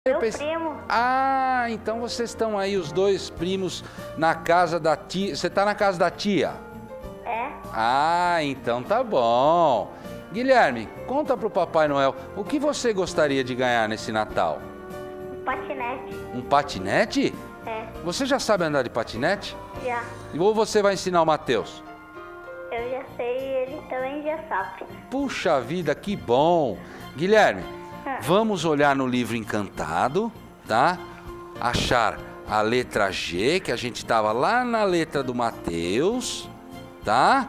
Primo. Ah, então vocês estão aí, os dois primos, na casa da tia. Você está na casa da tia? É? Ah, então tá bom. Guilherme, conta pro Papai Noel, o que você gostaria de ganhar nesse Natal? Um patinete. Um patinete? É. Você já sabe andar de patinete? Já. Ou você vai ensinar o Matheus? Eu já sei e ele também já sabe. Puxa vida, que bom! Guilherme, vamos olhar no livro Encantado, tá? Achar a letra G, que a gente estava lá na letra do Matheus, tá?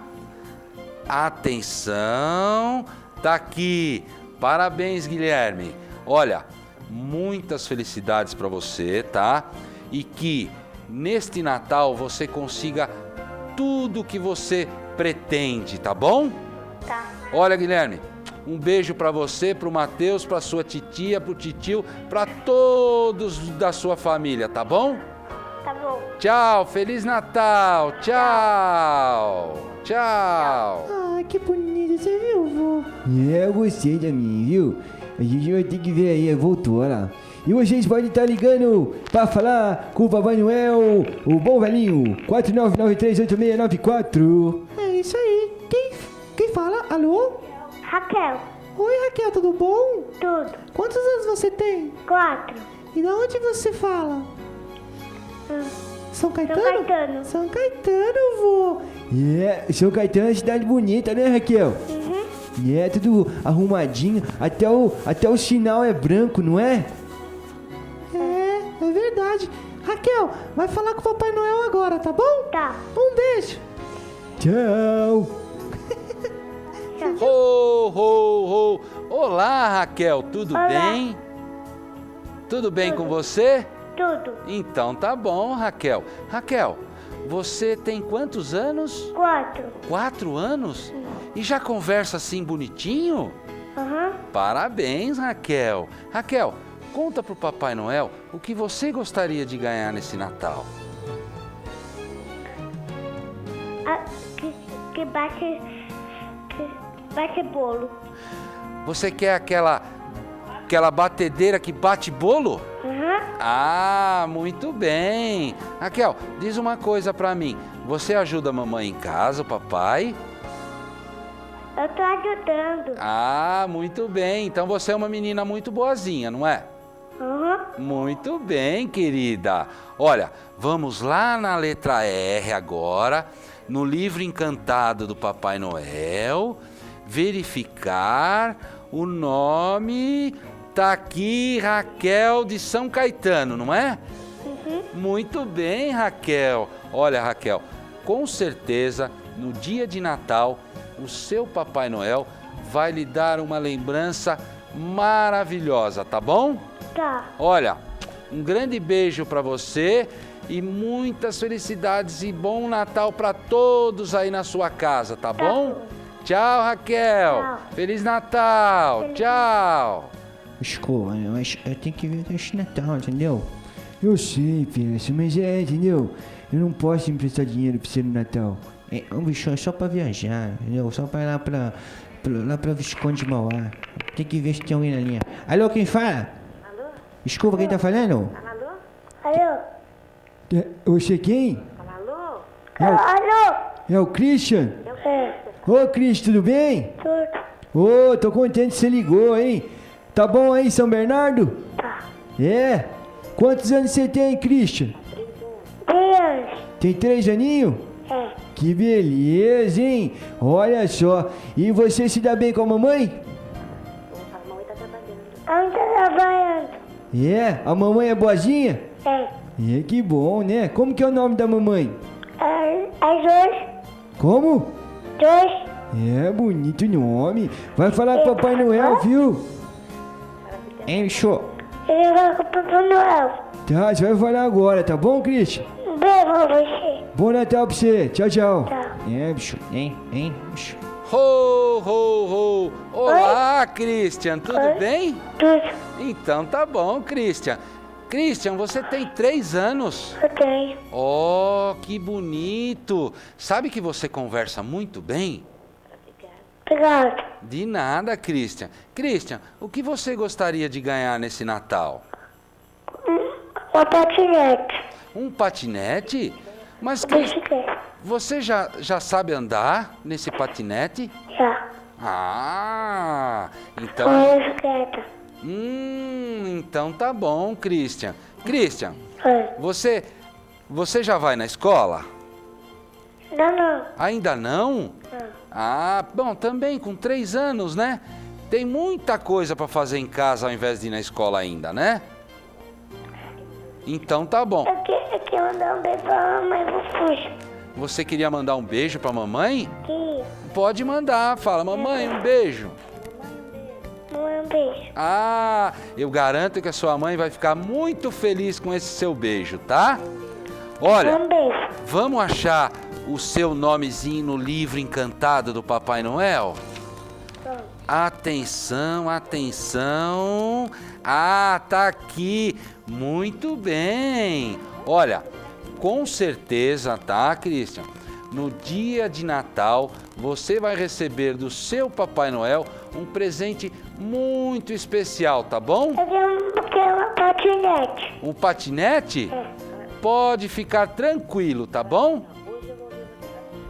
Atenção, tá aqui. Parabéns, Guilherme. Olha, muitas felicidades para você, tá? E que neste Natal você consiga tudo que você pretende, tá bom? Tá. Olha, Guilherme, um beijo para você, pro Matheus, pra sua titia, pro titio, para todos da sua família, tá bom? Tá bom. Tchau, Feliz Natal, tchau, tchau. Ah, que bonito, você viu, vô? Eu gostei da minha, viu? A gente vai ter que ver aí, voltou, olha lá. E vocês podem estar ligando para falar com o Papai Noel, o bom velhinho, 49938694. É isso aí. Quem fala? Alô? Raquel. Oi, Raquel, tudo bom? Tudo. Quantos anos você tem? 4. E de onde você fala? São Caetano? São Caetano. São Caetano, vô. São Caetano é uma cidade bonita, né, Raquel? Uhum. É tudo arrumadinho, até o sinal é branco, não é? É verdade. Raquel, vai falar com o Papai Noel agora, tá bom? Tá. Um beijo. Tchau. Ho, ho, ho. Olá, Raquel, tudo Olá. bem? Tudo bem com você? Tudo. Então tá bom, Raquel. Raquel, você tem quantos anos? 4. 4 anos? E já conversa assim bonitinho? Aham. Parabéns, Raquel. Raquel, conta pro Papai Noel o que você gostaria de ganhar nesse Natal. Que bate bolo. Você quer aquela batedeira que bate bolo? Aham. Ah, muito bem. Raquel, diz uma coisa pra mim. Você ajuda a mamãe em casa, o papai? Eu tô ajudando. Ah, muito bem. Então você é uma menina muito boazinha, não é? Aham. Muito bem, querida. Olha, vamos lá na letra R agora, no livro Encantado do Papai Noel, verificar o nome. Tá aqui, Raquel de São Caetano, não é? Uhum. Muito bem, Raquel. Olha, Raquel, com certeza, no dia de Natal, o seu Papai Noel vai lhe dar uma lembrança maravilhosa, tá bom? Tá. Olha, um grande beijo para você e muitas felicidades e bom Natal para todos aí na sua casa, tá bom? Tchau, Raquel. Tchau. Feliz Natal. Tchau. Escola, mas eu tenho que ver esse Natal, entendeu? Eu sei, filho, mas entendeu? Eu não posso emprestar dinheiro pra você no Natal. É só pra viajar, entendeu? Só pra ir lá pra Visconde de Mauá. Tem que ver se tem alguém na linha. Alô, quem fala? Alô? Desculpa, quem tá falando? Alô? Alô? Você quem? Alô? É o, Alô? é o Christian? É. Ô, Christian, tudo bem? Tudo. Ô, tô contente que você ligou, hein? Tá bom aí, São Bernardo? Tá. É? Quantos anos você tem, Christian? 3 anos. Tem 3 aninhos? É. Que beleza, hein? Olha só. E você se dá bem com a mamãe? Onde tá trabalhando? É? A mamãe é boazinha? É. É, que bom, né? Como que é o nome da mamãe? As 2. Como? 2. É, bonito nome. Vai falar com o Papai Noel, viu? Hein, show? Ele vai com o Papai Noel. Tá, você vai falar agora, tá bom, Christian? Um beijo pra você. Bom Natal pra você. Tchau, tchau. Tchau. É, bicho. Hein, bicho. Ho, ho, ho. Olá, Christian, tudo Oi. bem? Tudo. Então tá bom, Christian. Christian, você tem 3 anos. Eu tenho. Oh, que bonito. Sabe que você conversa muito bem? Obrigado. De nada, Christian. Christian, o que você gostaria de ganhar nesse Natal? Uma patinete. Um patinete? Mas, Cris, Bicicleta. você já sabe andar nesse patinete? Já. Ah, então... Uma bicicleta. Então tá bom, Christian. Christian, É. você já vai na escola? Não. Ainda não? Ah, bom, também com 3 anos, né? Tem muita coisa para fazer em casa ao invés de ir na escola ainda, né? Então tá bom. Eu quero mandar um beijo pra mamãe do Fuxo. Você queria mandar um beijo pra mamãe? Que Pode mandar, fala, mamãe, um beijo. um beijo. Ah, eu garanto que a sua mãe vai ficar muito feliz com esse seu beijo, tá? Olha, Um beijo. vamos achar o seu nomezinho no livro encantado do Papai Noel? Atenção, atenção. Ah, tá aqui. Muito bem. Olha, com certeza, tá, Christian? No dia de Natal, você vai receber do seu Papai Noel um presente muito especial, tá bom? Eu quero uma patinete. Um patinete? Pode ficar tranquilo, tá bom?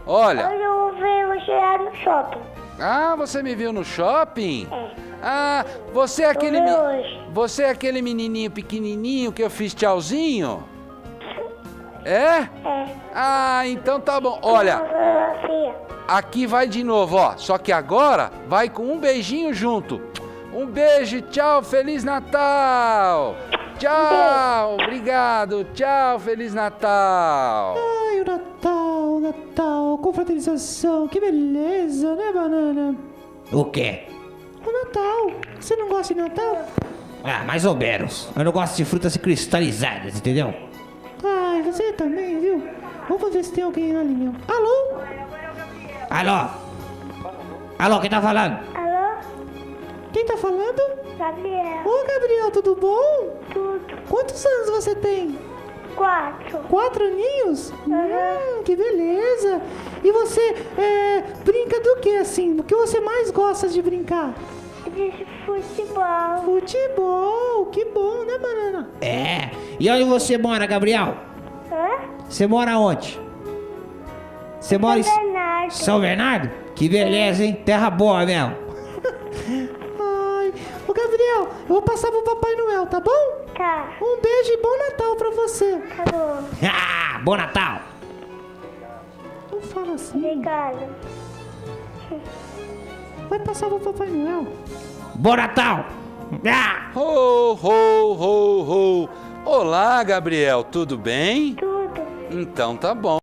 Olha, Hoje eu vou ver você lá no shopping. ah, você me viu no shopping? É. Ah, você é aquele, Vou ver hoje. você é aquele menininho pequenininho que eu fiz tchauzinho? É? É. Ah, então tá bom. Olha, Fotografia. aqui vai de novo, ó. Só que agora vai com um beijinho junto. Um beijo, tchau, Feliz Natal! Tchau, obrigado, tchau, Feliz Natal! Ai, o Natal, confraternização, que beleza, né, Banana? O quê? O Natal, você não gosta de Natal? Ah, mais ou menos. Eu não gosto de frutas cristalizadas, entendeu? Ai, você também, viu? Vamos ver se tem alguém na linha. Alô? Alô? Alô, quem tá falando? Alô? Quem tá falando? Gabriel. Ô, Gabriel, tudo bom? Tudo. Quantos anos você tem? 4. 4 aninhos? Que beleza! E você brinca do que assim? O que você mais gosta de brincar? De futebol. Futebol, que bom, né, Banana? É. E onde você mora, Gabriel? Hã? Você mora onde? Você mora em Bernardo. São Bernardo? Que beleza, hein? Terra boa mesmo. Ai, ô Gabriel, eu vou passar pro Papai Noel, tá bom? Tá. Um beijo e bom Natal pra você. Tá bom. Ah, bom Natal. Não fala assim. Obrigada. Vai passar pro Papai Noel. Bom Natal. Ah. Ho, ho, ho, ho! Olá, Gabriel, tudo bem? Tudo. Então tá bom.